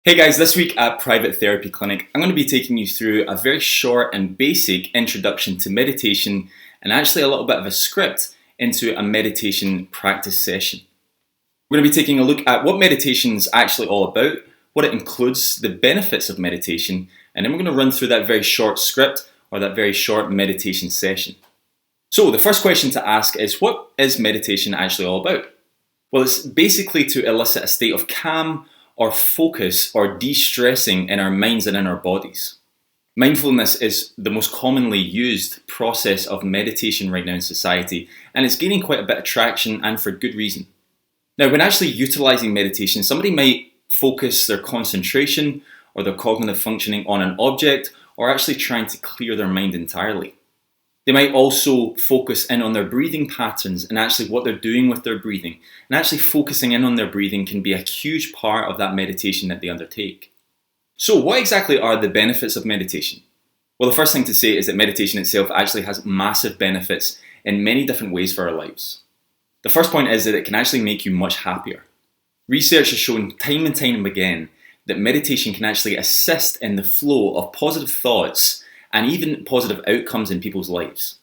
Hey guys, this week at Private Therapy Clinic, I'm going to be taking you through a very short and basic introduction to meditation and actually a little bit of a script into a meditation practice session. We're going to be taking a look at what meditation is actually all about, what it includes, the benefits of meditation, and then we're going to run through that very short script or that very short meditation session. So the first question to ask is, what is meditation actually all about? Well, it's basically to elicit a state of calm or focus or de-stressing in our minds and in our bodies. Mindfulness is the most commonly used process of meditation right now in society, and it's gaining quite a bit of traction, and for good reason. Now, when actually utilizing meditation, somebody might focus their concentration or their cognitive functioning on an object, or actually trying to clear their mind entirely. They might also focus in on their breathing patterns and actually what they're doing with their breathing. And actually focusing in on their breathing can be a huge part of that meditation that they undertake. So what exactly are the benefits of meditation? Well, the first thing to say is that meditation itself actually has massive benefits in many different ways for our lives. The first point is that it can actually make you much happier. Research has shown time and time again that meditation can actually assist in the flow of positive thoughts and even positive outcomes in people's lives.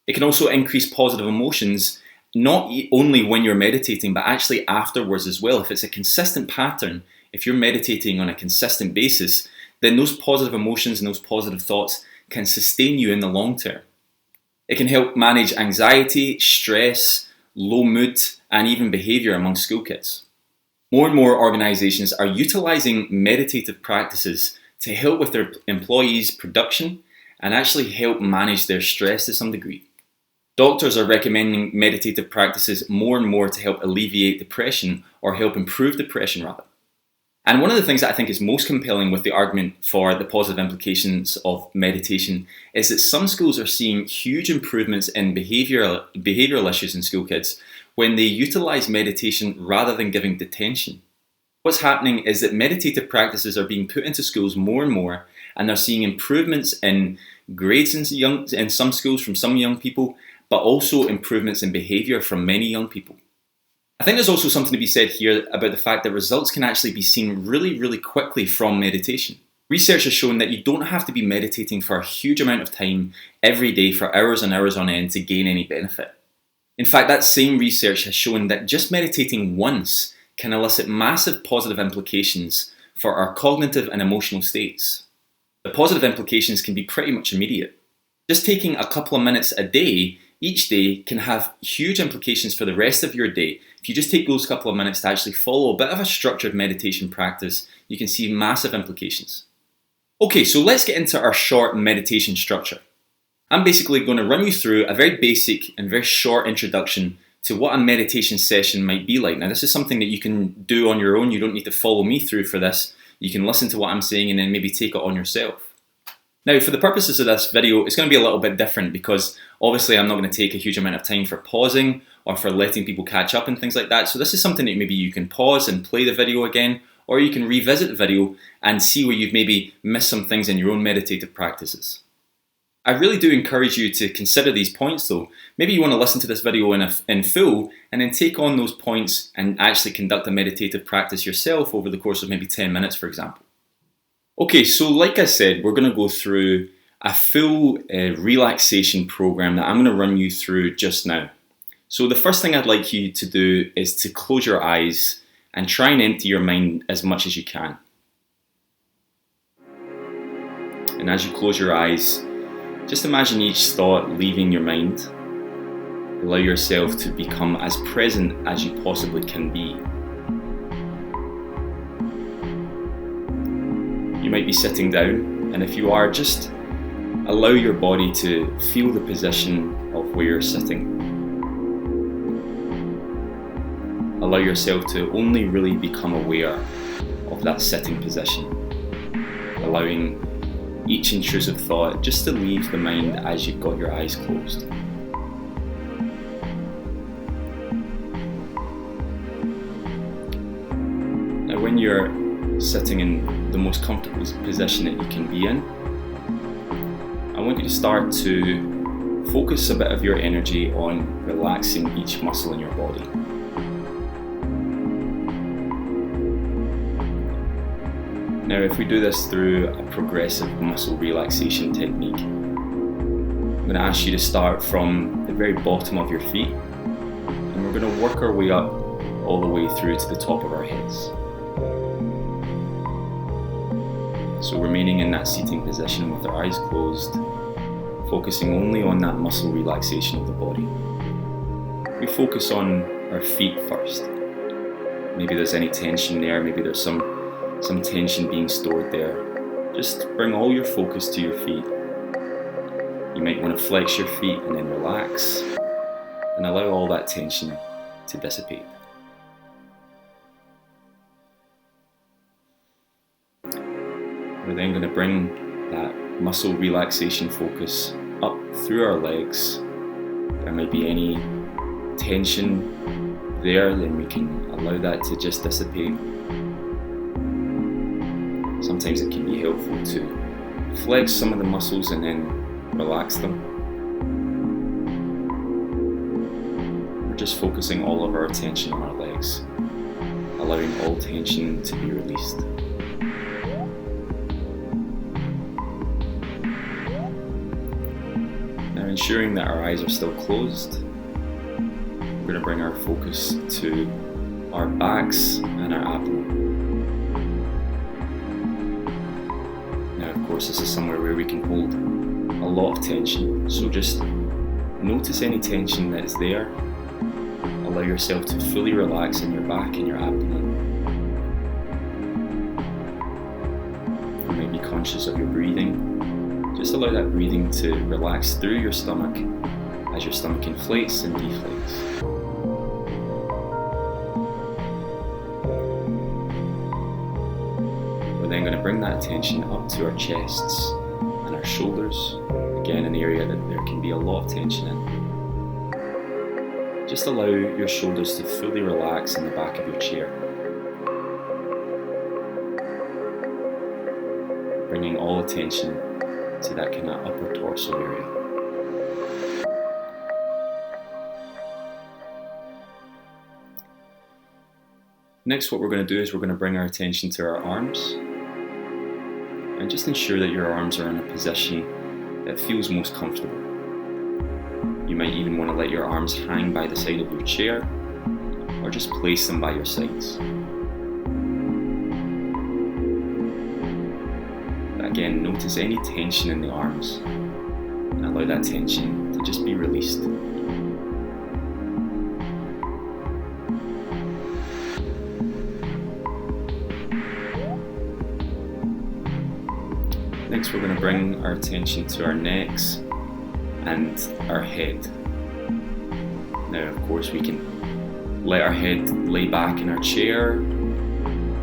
It can also increase positive emotions, not only when you're meditating, but actually afterwards as well. If it's a consistent pattern, if you're meditating on a consistent basis, then those positive emotions and those positive thoughts can sustain you in the long term. It can help manage anxiety, stress, low mood, and even behaviour among school kids. More and more organisations are utilising meditative practices to help with their employees' production and actually help manage their stress to some degree. Doctors are recommending meditative practices more and more to help alleviate depression or help improve depression rather. And one of the things that I think is most compelling with the argument for the positive implications of meditation is that some schools are seeing huge improvements in behavioural issues in school kids when they utilise meditation rather than giving detention. What's happening is that meditative practices are being put into schools more and more, and they're seeing improvements in grades in some schools from some young people, but also improvements in behaviour from many young people. I think there's also something to be said here about the fact that results can actually be seen really quickly from meditation. Research has shown that you don't have to be meditating for a huge amount of time every day for hours and hours on end to gain any benefit. In fact, that same research has shown that just meditating once can elicit massive positive implications for our cognitive and emotional states. The positive implications can be pretty much immediate. Just taking a couple of minutes a day, each day, can have huge implications for the rest of your day. If you just take those couple of minutes to actually follow a bit of a structured meditation practice, you can see massive implications. Okay, so let's get into our short meditation structure. I'm basically going to run you through a very basic and very short introduction to what a meditation session might be like. Now, this is something that you can do on your own. You don't need to follow me through for this. You can listen to what I'm saying and then maybe take it on yourself. Now, for the purposes of this video, it's going to be a little bit different because obviously I'm not going to take a huge amount of time for pausing or for letting people catch up and things like that. So this is something that maybe you can pause and play the video again, or you can revisit the video and see where you've maybe missed some things in your own meditative practices. I really do encourage you to consider these points though. Maybe you want to listen to this video in full and then take on those points and actually conduct a meditative practice yourself over the course of maybe 10 minutes, for example. Okay, so like I said, we're going to go through a full relaxation program that I'm going to run you through just now. So the first thing I'd like you to do is to close your eyes and try and empty your mind as much as you can. And as you close your eyes, just imagine each thought leaving your mind. Allow yourself to become as present as you possibly can be. You might be sitting down, and if you are, just allow your body to feel the position of where you're sitting. Allow yourself to only really become aware of that sitting position, allowing each intrusive thought just to leave the mind as you've got your eyes closed. Now, when you're sitting in the most comfortable position that you can be in, I want you to start to focus a bit of your energy on relaxing each muscle in your body. Now, if we do this through a progressive muscle relaxation technique, I'm going to ask you to start from the very bottom of your feet, and we're going to work our way up all the way through to the top of our heads. So remaining in that seating position with our eyes closed, focusing only on that muscle relaxation of the body. We focus on our feet first. Maybe there's any tension there, maybe there's some tension being stored there. Just bring all your focus to your feet. You might want to flex your feet and then relax and allow all that tension to dissipate. We're then going to bring that muscle relaxation focus up through our legs. There might be any tension there, then we can allow that to just dissipate. Sometimes it can be helpful to flex some of the muscles and then relax them. We're just focusing all of our attention on our legs, allowing all tension to be released. Now, ensuring that our eyes are still closed, we're going to bring our focus to our backs and our abdomen. Now, of course, this is somewhere where we can hold a lot of tension, so just notice any tension that is there. Allow yourself to fully relax in your back and your abdomen. You might be conscious of your breathing. Just allow that breathing to relax through your stomach as your stomach inflates and deflates. We're then going to bring that attention up to our chests and our shoulders, again an area that there can be a lot of tension in. Just allow your shoulders to fully relax in the back of your chair. Bringing all attention to that kind of upper torso area. Next, what we're going to do is we're going to bring our attention to our arms and just ensure that your arms are in a position that feels most comfortable. You might even want to let your arms hang by the side of your chair or just place them by your sides. Again, notice any tension in the arms and allow that tension to just be released. Next, we're going to bring our attention to our necks and our head. Now, of course, we can let our head lay back in our chair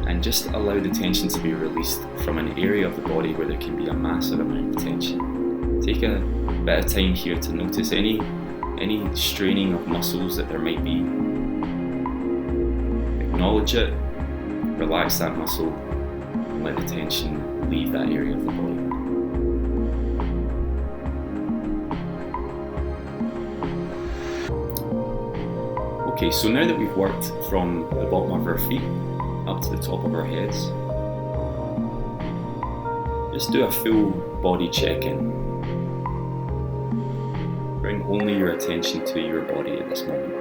and just allow the tension to be released from an area of the body where there can be a massive amount of tension. Take a bit of time here to notice any straining of muscles that there might be. Acknowledge it, relax that muscle, and let the tension leave that area of the body. Okay, so now that we've worked from the bottom of our feet up to the top of our heads, just do a full body check-in. Bring only your attention to your body at this moment.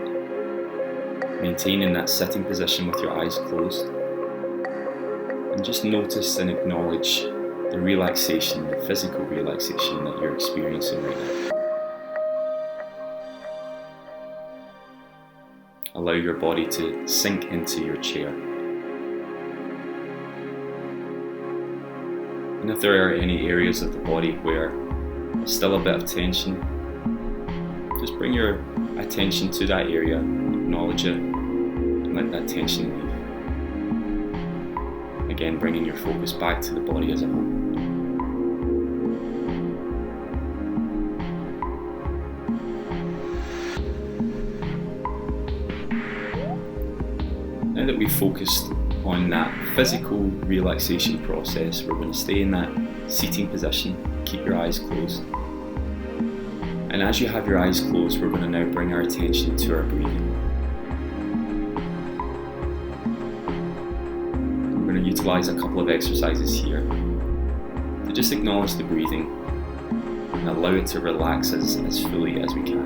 Maintaining that sitting position with your eyes closed. And just notice and acknowledge the relaxation, the physical relaxation that you're experiencing right now. Allow your body to sink into your chair. And if there are any areas of the body where there's still a bit of tension, just bring your attention to that area, acknowledge it, and let that tension leave. Again, bringing your focus back to the body as a whole. Now that we've focused on that physical relaxation process, we're going to stay in that seating position, keep your eyes closed. And as you have your eyes closed, we're going to now bring our attention to our breathing. We're going to utilize a couple of exercises here to just acknowledge the breathing and allow it to relax as fully as we can.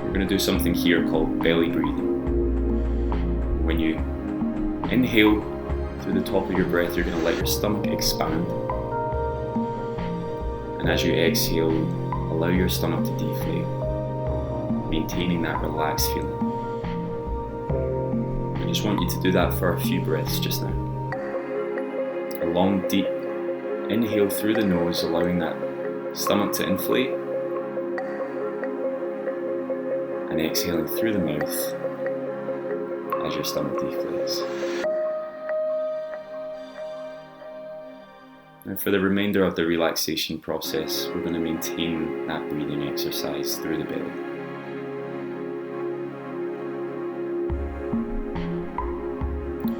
We're going to do something here called belly breathing. When you inhale through the top of your breath, you're going to let your stomach expand. And as you exhale, allow your stomach to deflate, maintaining that relaxed feeling. I just want you to do that for a few breaths just now. A long, deep inhale through the nose, allowing that stomach to inflate, and exhaling through the mouth as your stomach deflates. Now for the remainder of the relaxation process, we're going to maintain that breathing exercise through the belly.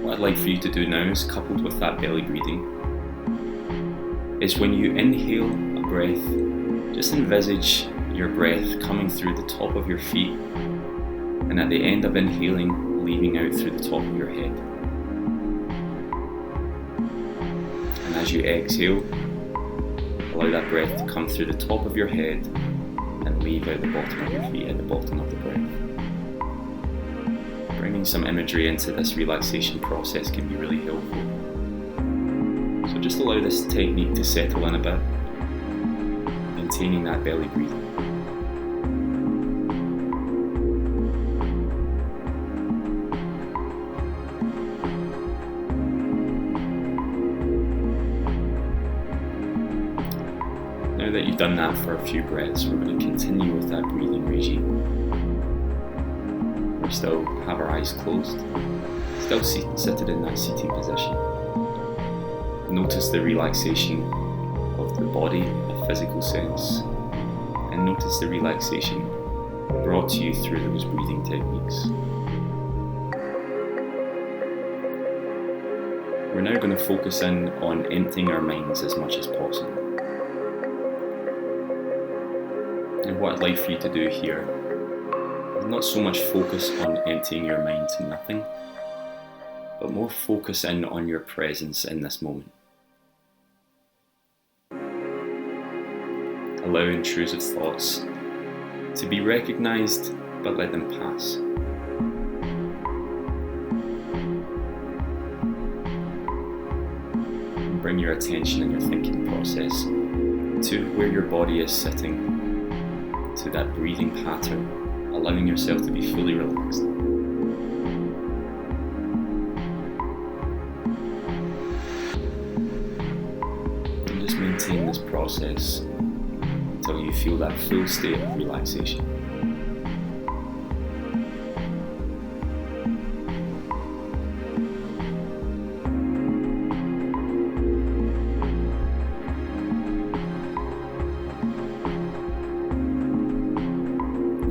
What I'd like for you to do now is, coupled with that belly breathing, is when you inhale a breath, just envisage your breath coming through the top of your feet, and at the end of inhaling, leaving out through the top of your head. And as you exhale, allow that breath to come through the top of your head and leave out the bottom of your feet at the bottom of the breath. Bringing some imagery into this relaxation process can be really helpful. So just allow this technique to settle in a bit, maintaining that belly breathing. Now that you've done that for a few breaths, we're going to continue with that breathing regime. We still have our eyes closed, still seated in that seating position. Notice the relaxation of the body in a physical sense, and notice the relaxation brought to you through those breathing techniques. We're now going to focus in on emptying our minds as much as possible. And what I'd like for you to do here is not so much focus on emptying your mind to nothing, but more focus in on your presence in this moment. Allow intrusive thoughts to be recognised, but let them pass. And bring your attention and your thinking process to where your body is sitting, to that breathing pattern, allowing yourself to be fully relaxed. And just maintain this process until you feel that full state of relaxation.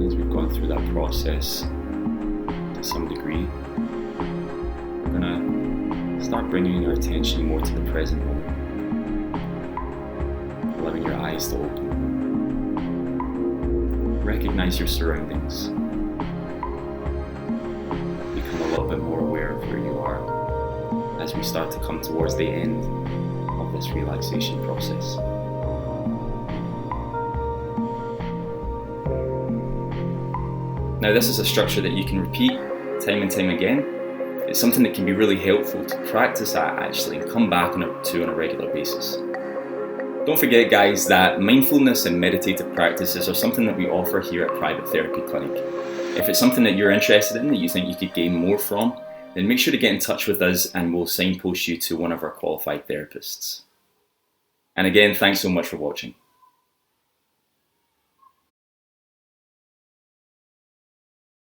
As we've gone through that process to some degree, we're going to start bringing our attention more to the present moment, allowing your eyes to open. Recognize your surroundings. Become a little bit more aware of where you are as we start to come towards the end of this relaxation process. Now, this is a structure that you can repeat time and time again. It's something that can be really helpful to practice at actually and come back to on a regular basis. Don't forget, guys, that mindfulness and meditative practices are something that we offer here at Private Therapy Clinic. If it's something that you're interested in, that you think you could gain more from, then make sure to get in touch with us and we'll signpost you to one of our qualified therapists. And again, thanks so much for watching.